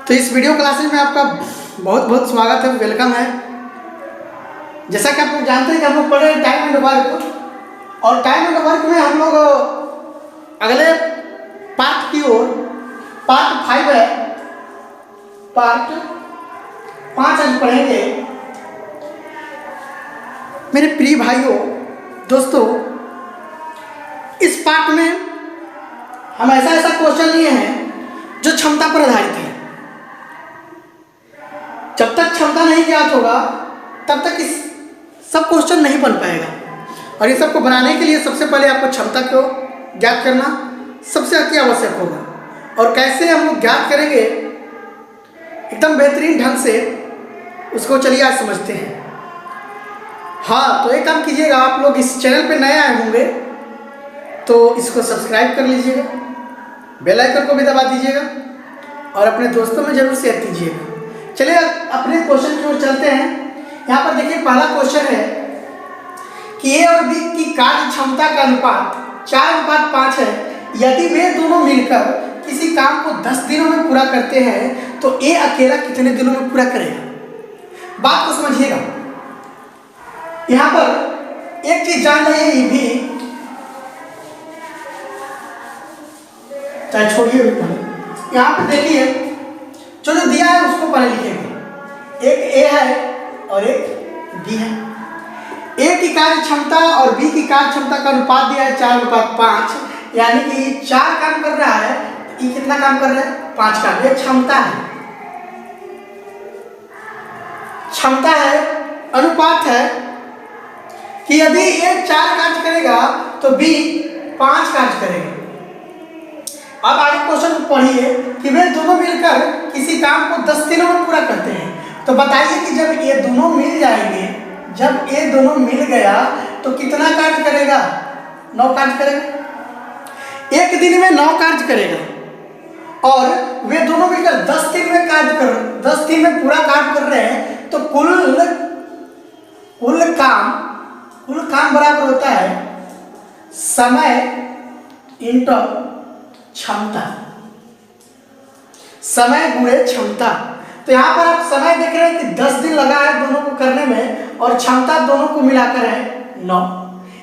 तो इस video classes में आपका बहुत बहुत स्वागत है, वेलकम है। जैसा कि आप लोग जानते हैं कि हम लोग पढ़ रहे हैं टाइम एंड वर्क, और टाइम एंड वर्क में हम लोग अगले पार्ट की ओर, पार्ट 5 है, पार्ट 5 आज पढ़ेंगे। मेरे प्रिय भाइयों दोस्तों, इस पार्ट में हम ऐसा क्वेश्चन लिए हैं जो क्षमता पर आधारित है। जब तक क्षमता नहीं ज्ञात होगा तब तक इस सब क्वेश्चन नहीं बन पाएगा, और इस सबको बनाने के लिए सबसे पहले आपको क्षमता को ज्ञात करना सबसे अति आवश्यक होगा। और कैसे हम लोग ज्ञात करेंगे एकदम बेहतरीन ढंग से, उसको चलिए आज समझते हैं। हाँ, तो एक काम कीजिएगा, आप लोग इस चैनल पे नए आए होंगे तो इसको सब्सक्राइब कर लीजिएगा, बेल आइकन को भी दबा दीजिएगा और अपने दोस्तों में जरूर शेयर कीजिएगा। चलिए अपने क्वेश्चन की ओर चलते हैं। यहाँ पर देखिए, पहला क्वेश्चन है कि ए और बी की कार्य क्षमता का अनुपात 4:5 है। यदि वे दोनों मिलकर किसी काम को 10 दिनों में पूरा करते हैं तो ए अकेला कितने दिनों में पूरा करेगा? बात को समझिएगा। यहाँ पर एक चीज जान रही है, ये भी चाहे छोड़िए, यहाँ पर देखिए जो दिया है उसको पहले लिखेंगे। एक ए है और एक बी है। ए की कार्य क्षमता और बी की कार्य क्षमता का अनुपात दिया है 4:5, यानी कि 4 काम कर रहा है, ये कितना काम कर रहा है? 5 काम। ये क्षमता है, क्षमता है, अनुपात है कि यदि ए 4 कार्य करेगा तो बी 5 कार्य करेगा। अब आगे क्वेश्चन पढ़िए कि वे दोनों मिलकर किसी काम को 10 दिनों में पूरा करते हैं। तो बताइए कि जब ये दोनों मिल जाएंगे, जब ये दोनों मिल गया तो कितना कार्य करेगा? 9 कार्य करेगा। एक दिन में 9 कार्य करेगा, और वे दोनों मिलकर 10 दिन में 10 दिन में पूरा कार्य कर रहे हैं, तो कुल काम बराबर होता है समय इंटू क्षमता, समय गुणे क्षमता। तो यहाँ पर आप समय देख रहे हैं कि 10 दिन लगा है दोनों को करने में, और क्षमता दोनों को मिलाकर है 9,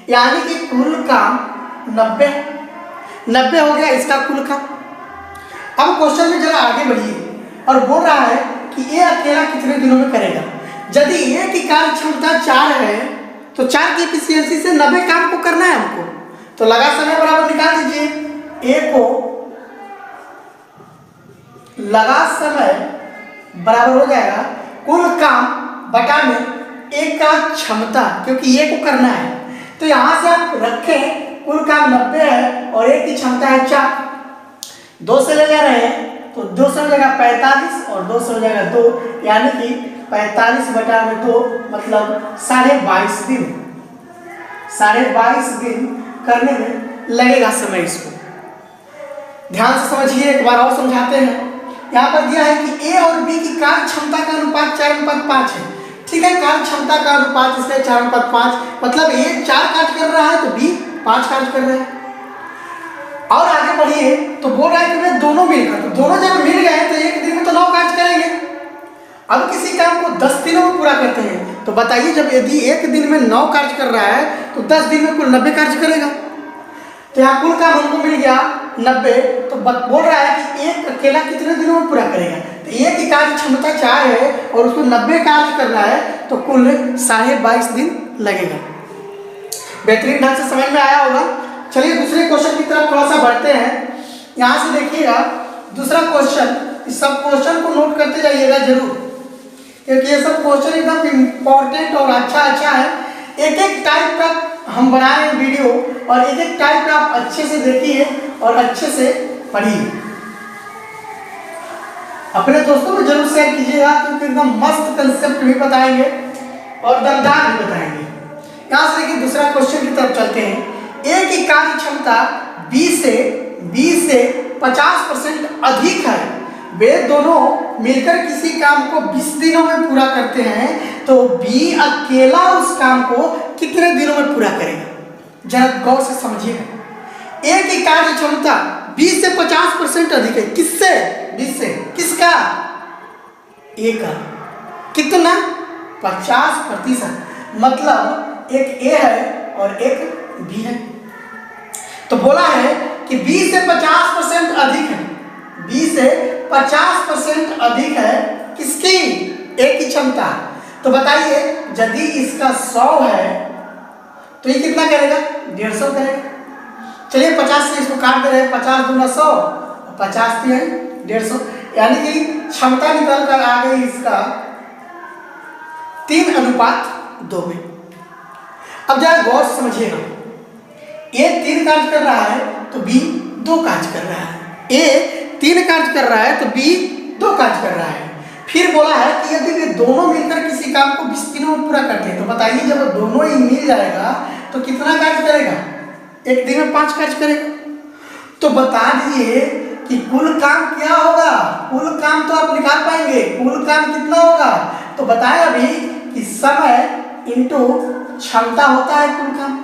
यानी कि कुल काम 90 हो गया इसका कुल काम। अब क्वेश्चन में जरा आगे बढ़िए, और बोल रहा है कि ए अकेला कितने दिनों में करेगा। यदि ए की कार्य क्षमता 4 है तो 4 की एफिशिएंसी से 90 काम को करना है हमको, तो लगा समय बराबर निकाल दीजिए। ए को लगा समय बराबर हो जाएगा कुल काम बटा में ए का क्षमता, क्योंकि ए को करना है। तो यहां से आप रखें कुल काम 90 है और ए की क्षमता है 4, 2 से ले जा रहे हैं तो 2 से हो जाएगा 45 और 2 से हो जाएगा 2, यानी कि 45 बटा में 2 मतलब 22.5 दिन। 22.5 दिन करने में लगेगा समय। इसको ध्यान से समझिए, एक बार और समझाते हैं। यहाँ पर दिया है कि ए और बी की कार्य क्षमता का अनुपात 4:5 है। ठीक है, कार्य क्षमता का अनुपात इसलिए 4:5, मतलब ए 4 कार्य कर रहा है तो बी 5 कार्य कर रहे हैं। और आगे बढ़िए तो बोल रहा है कि वे दोनों मिलकर, तो दोनों जब मिल गए तो एक दिन में तो 9 कार्य करेंगे। अब किसी काम को 10 दिनों में पूरा करते हैं, तो बताइए जब यदि एक दिन में 9 कार्य कर रहा है तो 10 दिन में कुल 90 कार्य करेगा। तो यहाँ कुल काम हमको मिल गया 90, तो बोल रहा है कि एक अकेला कितने दिनों में पूरा करेगा। तो एक की कार्य क्षमता 4 है और उसको 90 कार्य करना है, तो कुल 22.5 दिन लगेगा। बेहतरीन ढंग से समझ में आया होगा। चलिए दूसरे क्वेश्चन की तरफ थोड़ा सा बढ़ते हैं। यहाँ से देखिएगा दूसरा क्वेश्चन, इस सब क्वेश्चन को नोट करते जाइएगा जरूर, क्योंकि ये सब क्वेश्चन एकदम इम्पोर्टेंट और अच्छा है। एक टाइप का हम बना रहे हैं वीडियो, और एक टाइप का आप अच्छे से देखिए और अच्छे से पढ़िए। अपने दोस्तों को जरूर शेयर कीजिएगा, क्योंकि एकदम मस्त कंसेप्ट भी बताएंगे और दमदार भी बताएंगे। यहाँ से देखिए दूसरा क्वेश्चन की तरफ चलते हैं। ए की कार्य क्षमता बी से 50% अधिक है। वे दोनों मिलकर किसी काम को 20 दिनों में पूरा करते हैं, तो बी अकेला उस काम को कितने दिनों में पूरा करेगा? जरा गौर से समझिएगा। ए की कार्य क्षमता 20 से 50% अधिक है। किससे? 20 से। किसका? ए का कितना 50%, मतलब एक ए है और एक बी है। तो बोला है कि बी से 50% अधिक है, बी से 50% अधिक है किसकी, ए की क्षमता। तो बताइए यदि इसका 100 है तो ये कितना करेगा, 150 करेगा। चलिए 50 से इसको काट दे रहे हैं, 50 दूना 100, 50 है 150, यानी कि क्षमता निकल कर आ गई इसका 3:2 में। अब जरा गौर से समझिएगा, ए 3 कार्य कर रहा है तो बी 2 कार्य कर रहा है, ए 3 कार्य कर रहा है तो बी 2 कार्य कर रहा है। फिर बोला है कि यदि वे दोनों मिलकर किसी काम को 20 दिनों में पूरा करते हैं, तो बताइए जब दोनों ही मिल जाएगा तो कितना कार्य करेगा, एक दिन में 5 कार्य करेगा। तो बता दीजिए कि कुल काम क्या होगा, कुल काम तो आप निकाल पाएंगे, कुल काम कितना होगा। तो बताएं अभी कि समय इंटू क्षमता होता है कुल काम।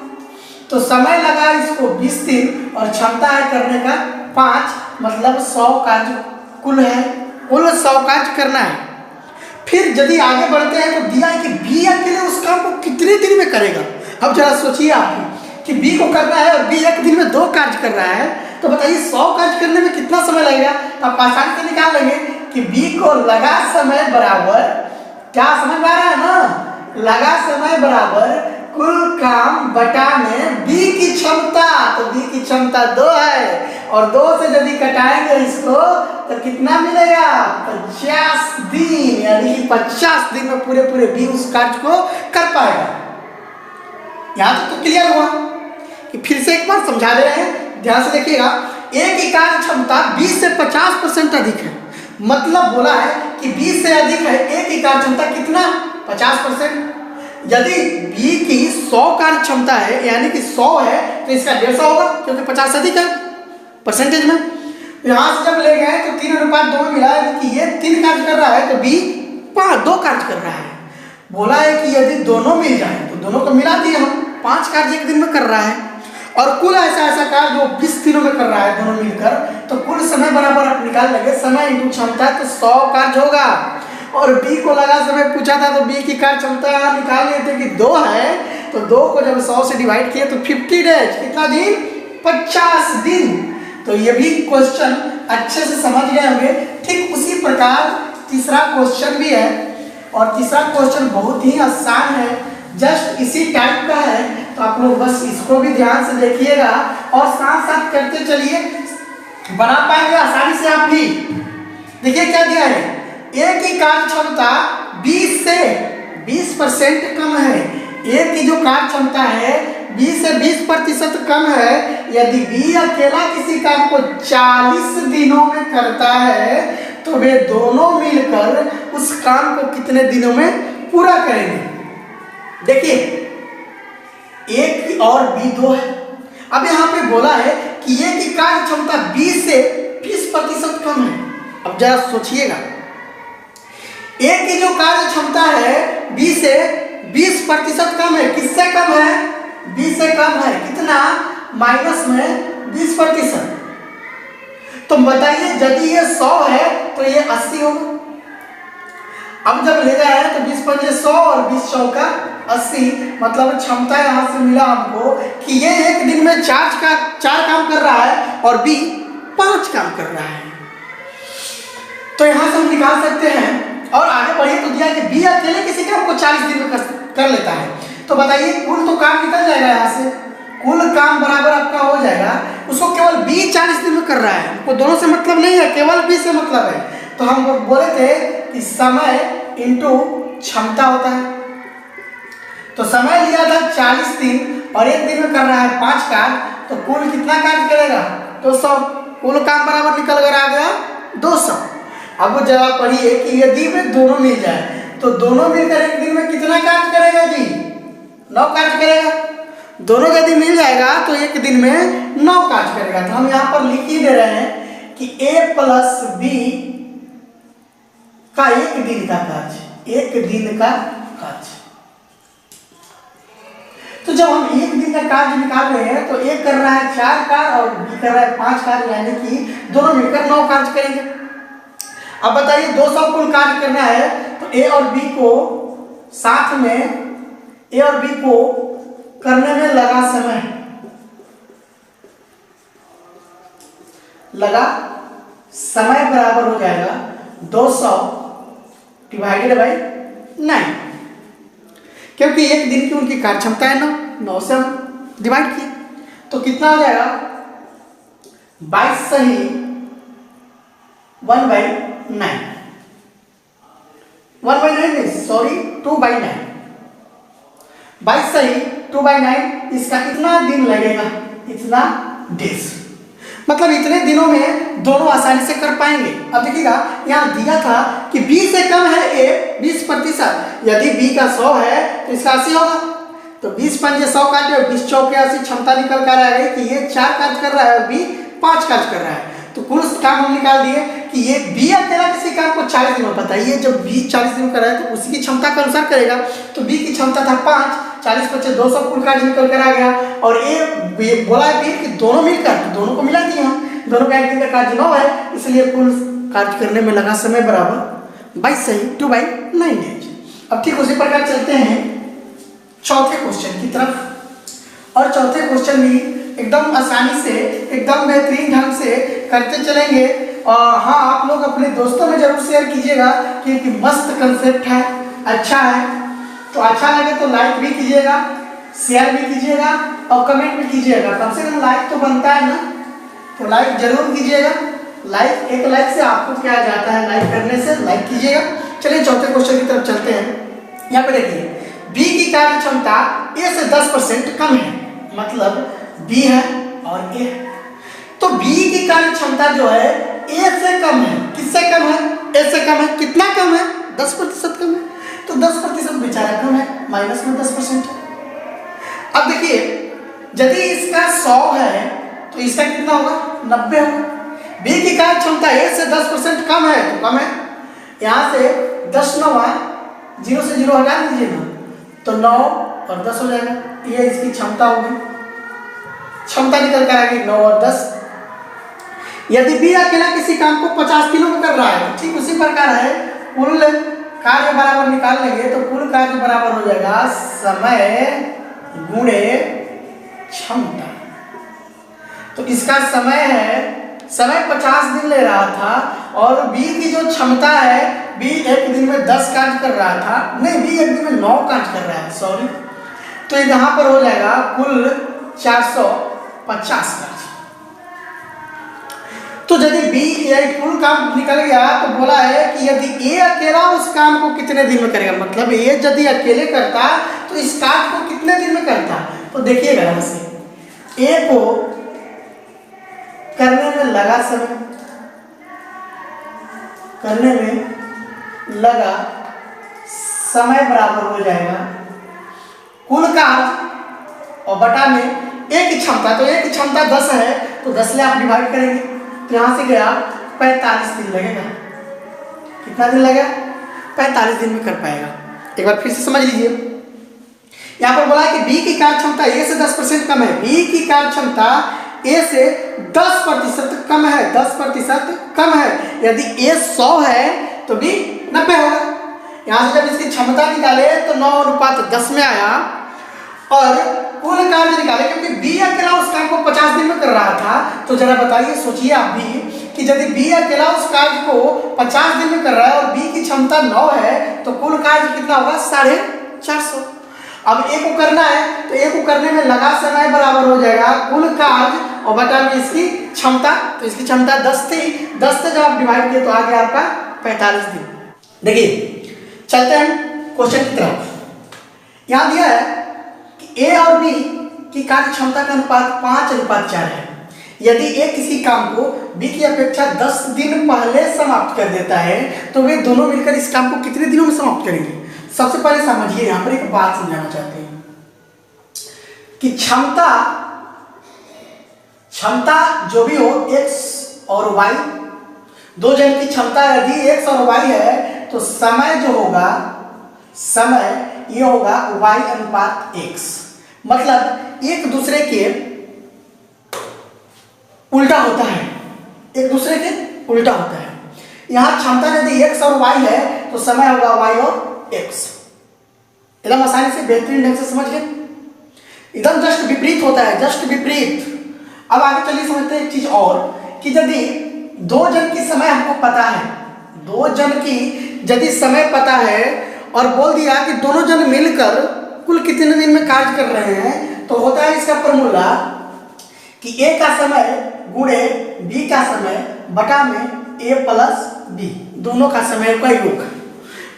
तो समय लगा इसको 20 दिन और क्षमता है करने का 5, मतलब 100 कार्य कुल है, कुल 100 कार्य करना है। फिर यदि आगे बढ़ते हैं तो दिया है कि बी अकेले उस काम को कितने दिन में करेगा। अब जरा सोचिए आप कि बी को करना है और बी एक दिन में 2 कार्य कर रहा है, तो बताइए 100 कार्य करने में कितना समय लगेगा। आप आसानी से निकाल लेंगे कि बी को लगा समय बराबर, क्या समझ में आ रहा है ना, लगा समय बराबर कुल काम बटा में बी की क्षमता। तो बी की क्षमता 2 है और 2 से यदि कटाएंगे इसको तो कितना मिलेगा, 50 दिन, यानी कि 50 दिन में पूरे पूरे बी उस कार्य को कर पाएगा। यहां तक तो क्लियर हुआ कि फिर से एक बार समझा दे रहे हैं, ध्यान से देखिएगा। ए की कार्य क्षमता 20 से 50% अधिक है, मतलब बोला है कि 20 से अधिक है, ए की कार्य क्षमता कितना 50%। यदि बी की 100 कार्य क्षमता है, यानी कि 100 है तो इसका 150 होगा क्योंकि 50 अधिक है परसेंटेज में। यहां से जब ले गए तो 3:2 में मिला है कि ये 3 कार्य कर रहा है तो बी 2 कार्य कर रहा है। बोला है कि यदि दोनों मिल जाए तो दोनों को मिला दिए हम, 5 कार्य एक दिन में कर रहा है और कुल ऐसा कार्य जो 20 दिनों में कर रहा है दोनों मिलकर, तो कुल समय बराबर आप निकाल लेंगे, समय इंटू क्षमता तो 100 कार्य होगा। और बी को लगा समय पूछा था तो बी की कार्य क्षमता निकाल लिए थे कि 2 है, तो 2 को जब 100 से डिवाइड किए तो 50 डेज, कितना दिन, 50 दिन। तो ये भी क्वेश्चन अच्छे से समझ गए होंगे। ठीक उसी प्रकार तीसरा क्वेश्चन भी है और तीसरा क्वेश्चन बहुत ही आसान है, जस्ट इसी टाइप का है। तो आप लोग बस इसको भी ध्यान से देखिएगा और साथ साथ करते चलिए, बना पाएंगे आसानी से आप भी। देखिए क्या दिया है, ए की कार्य क्षमता 20 से 20% कम है। ए की जो कार्य क्षमता है 20 से 20% कम है। यदि बी अकेला किसी काम को 40 दिनों में करता है तो वे दोनों मिलकर उस काम को कितने दिनों में पूरा करेंगे। देखिए ए की और बी 2 है। अब यहाँ पे बोला है कि ए की कार्य क्षमता 20 से 20% कम है। अब जरा सोचिएगा, ए की जो कार्य क्षमता है 20 से 20% कम है, किससे कम है, 20 से कम है, कितना, माइनस में 20%। तो बताइए यदि ये 100 है तो ये 80 होगा। अब जब ले जाए तो 20 पंजे 100 और 20 चौका 80, मतलब क्षमता यहाँ से मिला हमको कि ये एक दिन में 4 काम कर रहा है और बी 5 काम कर रहा है। तो यहाँ से हम निकाल सकते हैं। और आगे बढ़िए तो दिया कि बी अकेले किसी काम को 40 दिन में कर लेता है। तो बताइए कुल तो काम निकल जाएगा, यहाँ से कुल काम बराबर आपका हो जाएगा, उसको केवल बी 40 दिन में कर रहा है, हमको दोनों से मतलब नहीं है, केवल बी से मतलब है। तो हम बोले थे कि समय इंटू क्षमता होता है। तो समय लिया था 40 दिन और एक दिन में कर रहा है 5 कार्य, तो कुल कितना कार्य करेगा, 200। कुल काम बराबर निकल कर आ गया 200। अब वो जवाब पढ़िए कि यदि में दोनों मिल जाए तो दोनों मिलकर एक दिन में कितना कार्य करेगा जी, 9 कार्य करेगा। दोनों यदि मिल जाएगा तो एक दिन में 9 कार्य करेगा। तो हम यहाँ पर लिख ही दे रहे हैं कि a प्लस बी का एक दिन का कार्य, एक दिन का कार्य। तो जब हम एक दिन का कार्य निकाल रहे हैं तो एक कर रहा है 4 कार्य और बी कर रहा है 5 कार्य, यानी कि दोनों मिलकर 9 कार्य करेंगे। अब बताइए 200 कुल कार्य करना है तो ए और बी को साथ में, ए और बी को करने में लगा समय, लगा समय बराबर हो जाएगा 200 डिवाइडेड बाई 9, क्योंकि एक दिन की उनकी कार्य क्षमता है 9 से हम डिवाइड किए तो कितना हो जाएगा 22 सही 1/9, 1/9 नहीं सॉरी 2/9, 22 सही 2/9, इसका इतना दिन लगेगा, इतना डेज, मतलब इतने दिनों में दोनों आसानी से कर पाएंगे। अब देखिएगा यहाँ दिया था कि b से कम है a 20%, यदि b का 100 है तो इसका 80 होगा, तो 20 पंजे 100 काटे, 20 चौके 80, क्षमता निकल कर आ गई कि ये 4 कार्य कर रहा है और b 5 कार्य कर रहा है। तो कुल काम हम निकाल दिए कि ये b अकेला किसी काम को 40 दिन में, बताइए जब b 40 दिन में कर रहा है तो उसी की क्षमता के अनुसार करेगा, तो b की क्षमता था 5, 40 बच्चे 200 कुल कार्य निकल कर आ गया, और ये बोला है कि दोनों मिलकर, तो दोनों को मिला दिए हम, दोनों का एक दिन का कार्य 9 है, इसलिए कुल कार्य करने में लगा समय बराबर 22 सही 2/9 डेज। अब ठीक उसी प्रकार चलते हैं चौथे क्वेश्चन की तरफ, और चौथे क्वेश्चन भी एकदम आसानी से, एकदम बेहतरीन ढंग से करते चलेंगे। और हाँ, आप लोग अपने दोस्तों में जरूर शेयर कीजिएगा क्योंकि मस्त कंसेप्ट है, अच्छा है, तो अच्छा लगे तो लाइक भी कीजिएगा, शेयर भी कीजिएगा और कमेंट भी कीजिएगा, कम से कम लाइक तो बनता है ना, तो लाइक जरूर कीजिएगा। लाइक, एक लाइक से आपको क्या जाता है, लाइक करने से, लाइक कीजिएगा। चलिए चौथे क्वेश्चन की तरफ चलते हैं। यहाँ पे देखिए बी की कार्य क्षमता ए से 10% कम है, मतलब बी है और ए है, तो बी की कार्य क्षमता जो है ए से कम है, किससे कम है, ए से कम है, कितना कम है 10% कम है, तो 10% बेचारा कम है, माइनस में 10% है। अब देखिए यदि इसका 100 है तो इसका कितना होगा 90 होगा। बी की कार्य क्षमता ए से 10% कम है तो कम है, यहाँ से 10 9 0 से 0 हटा दीजिए ना, तो 9 और 10 हो जाएगा, ये इसकी क्षमता होगी, क्षमता निकल कर आएगी 9 और 10। यदि बी अकेला किसी काम को 50 दिनों में कर रहा है तो ठीक उसी प्रकार है, कुल कार्य बराबर निकाल लेंगे तो कुल कार्य बराबर हो जाएगा समय गुणे क्षमता। तो इसका समय है, समय 50 दिन ले रहा था और बी की जो क्षमता है, बी एक दिन में 10 कार्य कर रहा था, नहीं बी एक दिन में 9 कार्य कर रहा है, सॉरी, तो यहाँ पर हो जाएगा कुल 450 कार्य। तो यदि बी कुल काम निकल गया तो बोला है कि यदि ए अकेला उस काम को कितने दिन में करेगा, मतलब ए यदि अकेले करता तो इस कार्य को कितने दिन में करता, तो देखिएगा यहाँ से ए को करने में लगा समय, करने में लगा समय बराबर हो जाएगा कुल कार्य और बटा में ए की क्षमता, तो ए की क्षमता 10 है तो 10 से आप डिवाइड करेंगे, तो यहाँ से गया 45 दिन लगेगा, कितना दिन लगेगा 45 दिन में कर पाएगा। एक बार फिर से समझ लीजिए, यहाँ पर बोला है कि बी की कार्य क्षमता ए से 10% कम है, बी की कार्य क्षमता ए से 10% कम है, 10% कम है, यदि ए 100 है तो बी 90 होगा। यहाँ से जब इसकी क्षमता निकाले तो 9:10 में आया और कुल कार्य निकाले, क्योंकि बी अकेला उस काम को 50 दिन में कर रहा था, तो जरा बताइए, सोचिए आप भी कि यदि बी अकेला उस कार्य को 50 दिन में कर रहा है और बी की क्षमता 9 है तो कुल कार्य कितना होगा 450। अब ए को करना है तो ए को करने में लगा समय बराबर हो जाएगा कुल कार्य और बटा में इसकी क्षमता, तो इसकी क्षमता 10 थी, 10 से जब आप डिवाइड किए तो आ गया आपका 45 दिन। देखिए चलते हैं क्वेश्चन की तरफ। यहाँ दिया है कि ए और बी की कार्य क्षमता का अनुपात 5:4 है। यदि ए किसी काम को बी की अपेक्षा 10 दिन पहले समाप्त कर देता है तो वे दोनों मिलकर इस काम को कितने दिनों में समाप्त करेंगे। सबसे पहले समझिए, यहाँ पर एक बात समझाना चाहते हैं कि क्षमता जो भी हो x और y, दो जन की क्षमता यदि x और y है तो समय जो होगा, समय ये होगा y/x, मतलब एक दूसरे के उल्टा होता है, एक दूसरे के उल्टा होता है। यहाँ क्षमता यदि x और y है तो समय होगा y और x। एकदम आसानी से बेहतरीन ढंग से समझ गए। एकदम जस्ट विपरीत होता है, जस्ट विपरीत। अब आगे चलिए समझते हैं एक चीज और कि यदि दो जन की समय हमको पता है, दो जन की यदि समय पता है और बोल दिया कि दोनों जन मिलकर कुल कितने दिन में कार्य कर रहे हैं, तो होता है इसका फॉर्मूला कि a का समय गुणे b का समय बटा में a प्लस b, दोनों का समय का योग।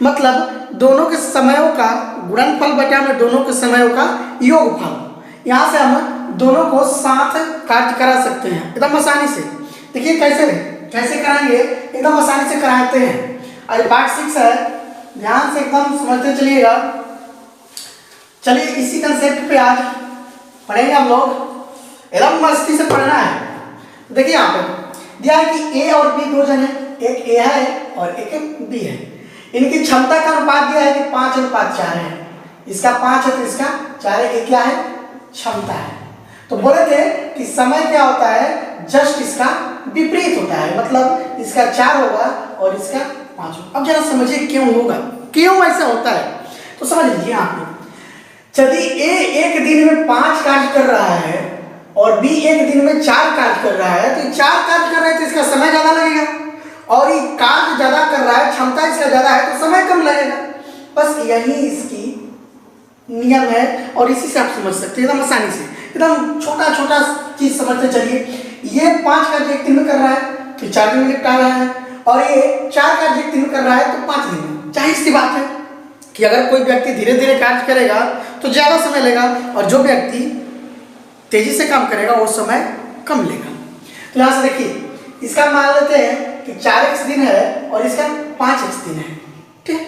मतलब दोनों के समयों का गुणनफल बटा में दोनों के समयों का योगफल। यहाँ से हम दोनों को साथ कार्य करा सकते हैं एकदम आसानी से। देखिए कैसे कैसे कराएंगे, एकदम आसानी से कराते हैं। आज पार्ट 6 है, ध्यान से एकदम समझते चलिएगा। चलिए इसी कंसेप्ट पे आज पढ़ेंगे हम लोग, एकदम मस्ती से पढ़ना है। देखिए यहाँ पे दिया है कि a और b दो जन है, एक a है और एक b है। इनकी क्षमता का अनुपात दिया है कि 5:4 है। इसका 5 है तो इसका 4 है। ये क्या है? क्षमता है। तो बोले थे कि समय क्या होता है, जस्ट इसका विपरीत होता है। मतलब इसका 4 होगा और इसका 5 होगा। अब जरा समझिए क्यों होगा, क्यों ऐसा होता है। तो समझ लीजिए आप, यदि a एक दिन में 5 कार्य कर रहा है और b एक दिन में 4 कार्य कर रहा है, तो 4 कार्य कर रहे हैं तो इसका समय ज्यादा लगेगा, और ये कार्य ज्यादा कर रहा है, क्षमता इसका ज्यादा है, तो समय कम लगेगा। बस यही इसकी नियम है और इसी से आप समझ सकते हैं एकदम आसानी से। एकदम छोटा छोटा चीज समझते चलिए। ये 5 कार्य एक दिन में कर रहा है तो 4 दिन में निपटा रहा है, और ये 4 कार्य एक दिन में कर रहा है तो 5 दिन में। जाहिर सी बात है कि अगर कोई व्यक्ति धीरे धीरे कार्य करेगा तो ज्यादा समय लेगा, और जो व्यक्ति तेजी से काम करेगा वो समय कम लेगा। तो यहाँ से देखिए, इसका मान लेते हैं कि 4x दिन है और इसका 5x दिन है। ठीक,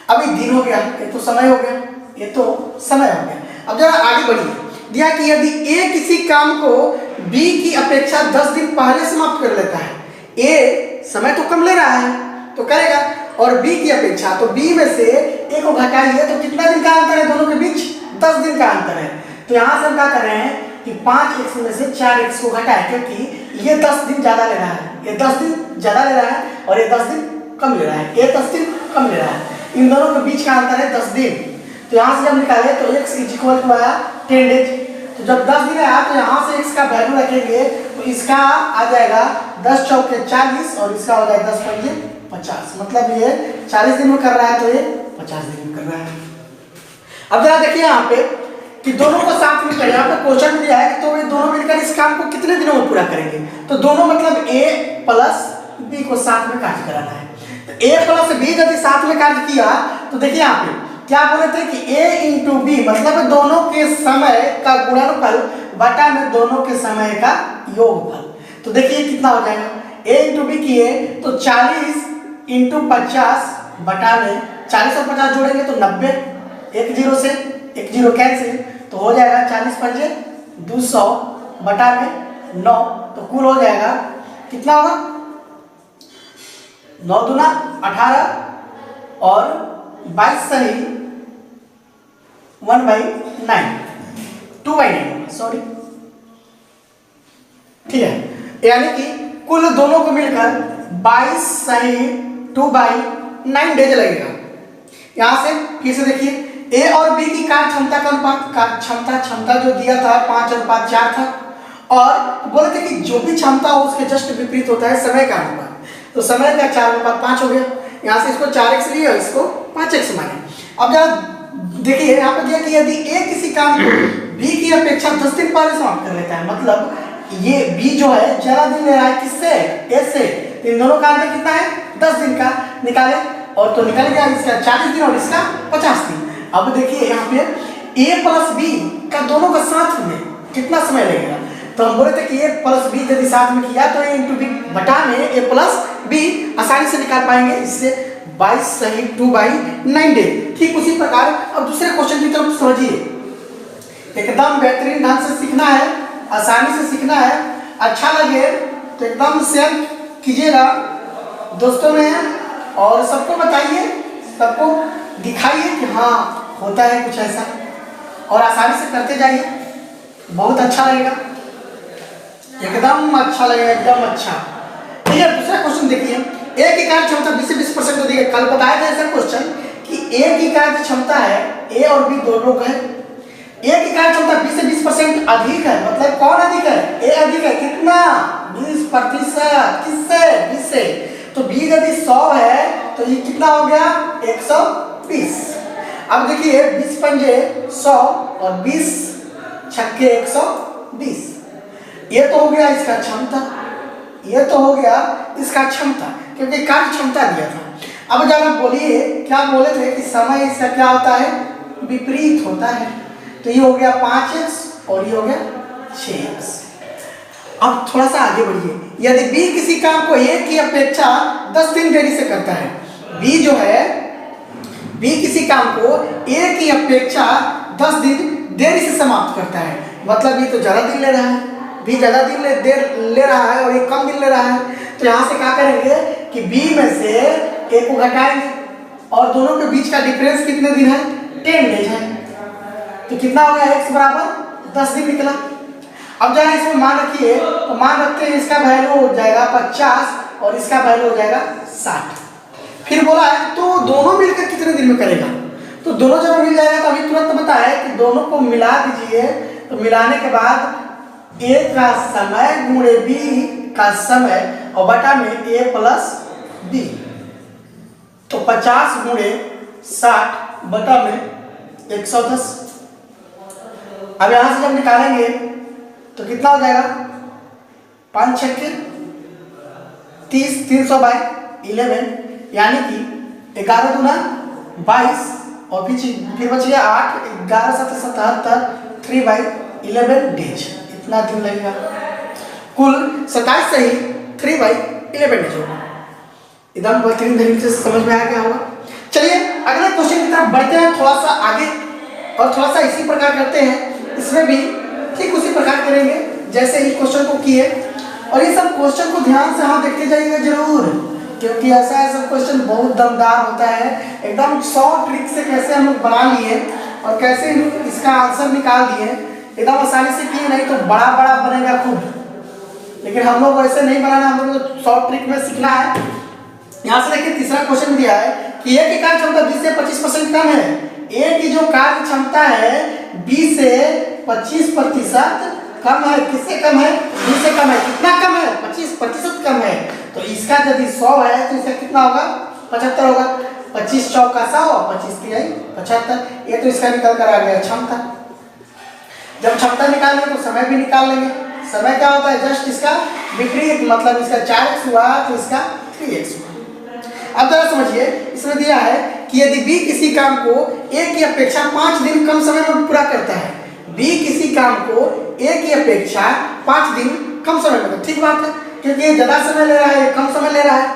अभी दिन हो गया, ये तो समय हो गया, ये तो समय हो गया। अब जरा आगे बढ़िए। दिया कि यदि a किसी काम को b की अपेक्षा 10 दिन पहले समाप्त कर लेता है, a समय तो कम ले रहा है तो करेगा, और b की अपेक्षा, तो b में से a को घटाइए तो कितना दिन का अंतर है दोनों के बीच? 10 दिन का अंतर है। तो यहाँ से हम क्या कर रहे हैं कि 5x में से 4x को घटाए, क्योंकि ये 10 दिन ज्यादा ले रहा है, ये 10 दिन ज्यादा ले रहा है और ये 10 दिन कम ले रहा है, ये 10 दिन कम ले रहा है। इन दोनों के बीच का अंतर है 10 दिन। तो यहाँ से जब निकाले तो x इक्वल टू आया 10 डेज। तो जब 10 दिन आया तो यहाँ से x का वैल्यू रखेंगे तो इसका आ जाएगा 10 चौके 40 और इसका हो जाएगा 10 पंजे 50। मतलब ये 40 दिन में कर रहा है तो ये 50 दिन में कर रहा है। अब जरा देखिए यहाँ पे कि दोनों को साथ में करें। यहाँ पे क्वेश्चन दिया है कि तो ये दोनों मिलकर इस काम को कितने दिनों में पूरा करेंगे। तो दोनों मतलब a प्लस b को साथ में कार्य कराना है। तो a प्लस b यदि साथ में कार्य किया तो देखिए यहाँ पे क्या बोले थे कि a इंटू बी, मतलब दोनों के समय का गुणनफल बटा में दोनों के समय का योगफल। तो देखिए कितना हो जाएगा, a इंटू बी किए तो 40 इंटू 50 बटा में 40 और 50 जोड़ेंगे तो 90, एक जीरो से एक जीरो कैंसिल, तो हो जाएगा 40 पंजे 200 बटा में 9। तो कुल हो जाएगा कितना होगा, 9 दूना 18 और 22 सही 1/9, 2/9 सॉरी। ठीक है, यानी कि कुल दोनों को मिलकर 22 सही 2/9 डेज लगेगा। यहां से फिर से देखिए a और b की कार्य क्षमता का अनुपात, कार्य क्षमता जो दिया था 5:4 था, और बोले थे कि जो भी क्षमता हो उसके जस्ट विपरीत होता है समय का अनुपात। तो समय का 4:5 हो गया। यहाँ से इसको 4x लिया, इसको 5x माने। अब जरा देखिए यहाँ पे दिया कि यदि a किसी काम को b की अपेक्षा 10 दिन पहले समाप्त कर लेता है, मतलब ये b जो है ज्यादा दिन ले रहा है किससे, a से, तो इन दोनों का अंतर कितना है 10 दिन का। निकाले और तो निकल गया इसका 40 दिन और इसका 50 दिन। अब देखिए यहाँ पे a प्लस b का दोनों का साथ में कितना समय लगेगा। तो हम बोले थे कि a प्लस b यदि साथ में किया तो a इंटू बी बटा में a प्लस b आसानी से निकाल पाएंगे। इससे 22 सही 2/9 डे। ठीक उसी प्रकार अब दूसरे क्वेश्चन की तरफ समझिए। एकदम बेहतरीन ढंग से सीखना है, आसानी से सीखना है। अच्छा लगे तो एकदम शेयर कीजिएगा दोस्तों में, और सबको बताइए, सबको दिखाइए कि हाँ होता है कुछ ऐसा, और आसानी से करते जाइए, बहुत अच्छा लगेगा, एकदम अच्छा लगेगा, एकदम अच्छा। ठीक है, दूसरा क्वेश्चन देखिए ए की कार्य क्षमता 20 से 20% होती है। कल बताया था ऐसा क्वेश्चन कि ए की कार्य क्षमता है, ए और बी दोनों का है, ए की कार्य क्षमता 20 से 20% अधिक है, मतलब कौन अधिक है? ए अधिक है। कितना? 20%। किससे? 20 से। तो बी यदि 100 है तो ये कितना हो गया? 120। अब देखिए 20 पंजे 100 और 20 छक्के 120। ये तो हो गया इसका क्षमता, ये तो हो गया इसका क्षमता, क्योंकि कार्य क्षमता दिया था। अब जरा बोलिए, क्या बोले थे कि समय इसका क्या होता है? विपरीत होता है। तो ये हो गया 5x और ये हो गया 6x। अब थोड़ा सा आगे बढ़िए, यदि B किसी काम को A की अपेक्षा 10 दिन देरी से करता है, B जो है, B किसी काम को A की अपेक्षा 10 दिन देरी से समाप्त करता है, मतलब ये तो ज़्यादा दिन ले रहा है, B ज़्यादा दिन ले रहा है और ये कम दिन ले रहा है। तो यहाँ से क्या करेंगे कि B में से A को घटाएंगे और दोनों के बीच का डिफरेंस कितने दिन है? 10 डेज है। तो कितना हो गया? x बराबर 10 दिन निकला। अब जरा इसमें मान रखिए, तो मान रखते हैं इसका वैल्यू हो जाएगा 50 और इसका वैल्यू हो जाएगा 60। फिर बोला है तो दोनों मिलकर कितने दिन में करेगा? तो दोनों जब मिल जाएगा तो अभी तुरंत बताया कि दोनों को मिला दीजिए। तो मिलाने के बाद A का समय गुणे B का समय और बटा में A प्लस B, तो 50 गुणे 60 बटा में 110। अब यहां से जब निकालेंगे तो कितना हो जाएगा? 5 छक्के 30, 300 बाई 11, यानी कि 11 दूना 22 और फिर बच गया 8, 11 7 77, 3 बाई 11 डेज। इतना दिन लगेगा। कुल 27 से ही 3 बाई 11 डेज होगा। एकदम बेहतरीन तरीके से समझ में आ गया होगा। चलिए अगले क्वेश्चन की तरफ बढ़ते हैं, थोड़ा सा आगे और थोड़ा सा इसी प्रकार करते हैं। इसमें भी ठीक उसी प्रकार करेंगे जैसे इस क्वेश्चन को किए, और ये सब क्वेश्चन को ध्यान से हाँ देखते जाइएगा जरूर, क्योंकि ऐसा क्वेश्चन बहुत दमदार होता है। एकदम 100 ट्रिक से कैसे हम लोग बना लिए और कैसे इसका आंसर निकाल दिए, एकदम आसानी से किए, नहीं तो बड़ा बड़ा बनेगा खूब। लेकिन हम लोग वैसे नहीं बनाना, हम लोग को 100 ट्रिक में सीखना है। यहाँ से देखिए तीसरा क्वेश्चन दिया है कि ए की कार्य क्षमता 20 से 25% कम है। ए की जो कार्य क्षमता है 20 से 25% कम है। किससे कम है? 20 से कम है। कितना कम है? 25% कम है। तो इसका यदि 100 है तो इसका कितना होगा? 75 होगा। 25 चौका 100 और 25 तिहाई 75। ये तो इसका निकल कर आ गया क्षमता। जब क्षमता निकालेंगे तो समय भी निकाल लेंगे। समय क्या होता है? जस्ट इसका विपरीत, मतलब इसका 4x हुआ तो इसका 3x हुआ। अब जरा समझिए, इसमें दिया है कि यदि B किसी काम को A की अपेक्षा 5 दिन कम समय में पूरा करता है, B किसी काम को A की अपेक्षा 5 दिन कम समय में, ठीक बात है, क्योंकि ये ज़्यादा समय ले रहा है, कम समय ले रहा है।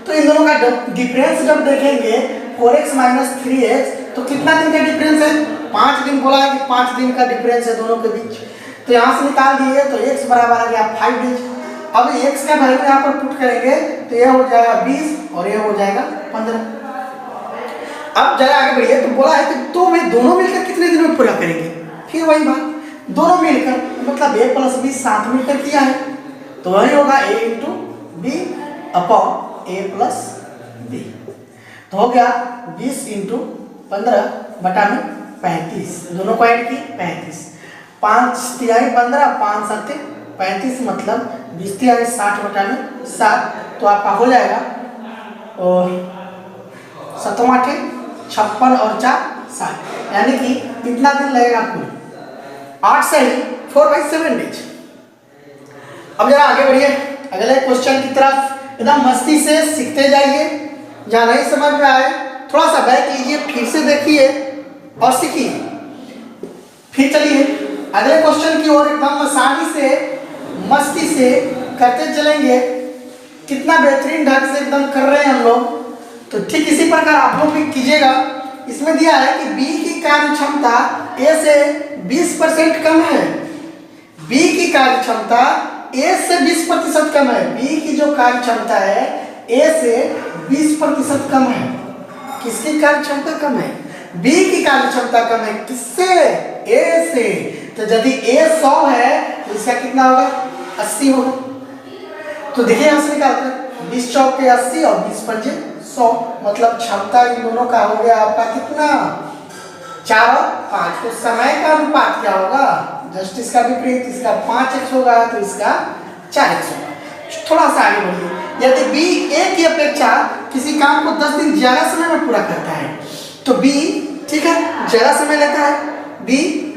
तो इन दोनों का डिफरेंस जब देखेंगे 4x माइनस 3x, तो कितना दिन का डिफरेंस है? 5 दिन बोला है कि 5 दिन का डिफरेंस है दोनों के बीच। तो यहाँ से निकाल दिए तो x बराबर आ गया 5 डेज। अब x का वैल्यू यहाँ पर पुट करेंगे तो यह हो जाएगा 20 और यह हो जाएगा 15। अब जरा आगे बढ़िए, तो बोला है कि तो वे दोनों मिलकर कितने दिन में पूरा करेंगे? फिर वही बात, दोनों मिलकर मतलब a प्लस b साथ मिलकर किया है, तो वही होगा a into B upon a plus B. तो हो गया 20 इंटू 15 बटा में 35, दोनों को ऐड की 35, 5 तिहाई 15, 5 7 35, मतलब 20 तिहाई 60 बटा में 7। तो आपका हो जाएगा और 7 8 56 और 4 60, यानी कि इतना दिन लगेगा कुल 8 से ही 4/7 डेज। अब जरा आगे बढ़िए अगले क्वेश्चन की तरफ, एकदम मस्ती से सीखते जाइए। जहाँ नहीं समझ में आए थोड़ा सा बैक लीजिए, फिर से देखिए और सीखिए। फिर चलिए अगले क्वेश्चन की ओर एकदम आसानी से मस्ती से करते चलेंगे। कितना बेहतरीन ढंग से एकदम कर रहे हैं हम लोग, तो ठीक इसी प्रकार आप लोग भी कीजिएगा। इसमें दिया है कि B की कार्य क्षमता A से 20% कम है। B की कार्य क्षमता A से 20% कम है। B की जो कार्य क्षमता है A से 20% कम है। किसकी कार्य क्षमता कम है? B की कार्य क्षमता कम है। किससे? A से। तो यदि A 100 है तो इसका कितना होगा? 80 होगा। तो देखिए यहाँ से निकालकर 20 चौके 80 और 20 पंजे 100, मतलब क्षमता इन दोनों का हो गया आपका कितना 4 और 5। तो समय का अनुपात क्या होगा, जस्ट इसका विपरीत, इसका 5x होगा तो इसका 4x होगा। थोड़ा सा आगे बढ़िए, यदि B A की अपेक्षा किसी काम को 10 दिन ज्यादा समय में पूरा करता है तो B, ठीक है, ज्यादा समय लेता है, B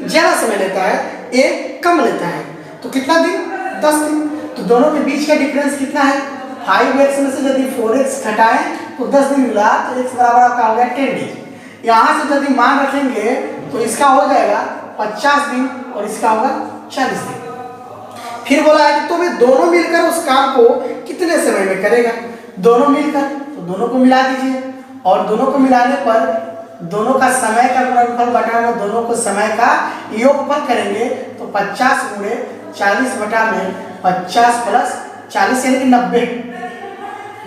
ज्यादा समय लेता है, A कम लेता है, तो कितना दिन 10 दिन। तो दोनों के बीच का डिफरेंस कितना है, 5x में से यदि 4x घटाएं तो 10 दिन मिला, तो x बराबर आपका हो गया 10 डेज। यहाँ से यदि मान रखेंगे तो इसका हो जाएगा 50 दिन और इसका होगा 40 दिन। फिर बोला है कि तो वे दोनों मिलकर उस काम को कितने समय में करेगा, दोनों मिलकर, तो दोनों को मिला दीजिए और दोनों को मिलाने पर दोनों का समय का गुणनफल बटा में दोनों को समय का योगफल करेंगे तो 50 गुणे 40 बटा में 50 प्लस 40 यानी कि 90,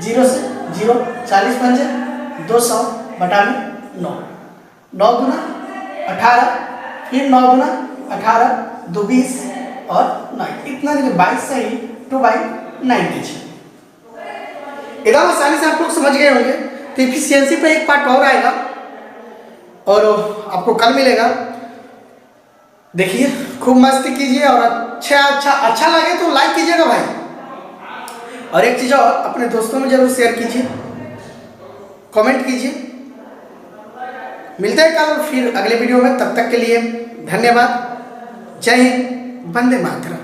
0 से 0, 40 पंजे 200 बटा में 9, 9 गुना 18, फिर 9 गुना 18, 2 20 और 9, इतना देखिए 22 से ही 2/9 एकदम आसानी से आप लोग समझ गए होंगे। तो इफिशियंसी पे एक पार्ट और आएगा और आपको कल मिलेगा। देखिए खूब मस्ती कीजिए और अच्छा लगे तो लाइक कीजिएगा भाई, और एक चीज़ और अपने दोस्तों में जरूर शेयर कीजिए, कमेंट कीजिए। मिलते हैं कल फिर अगले वीडियो में, तब तक के लिए धन्यवाद। जय हिंद, वंदे मातरम।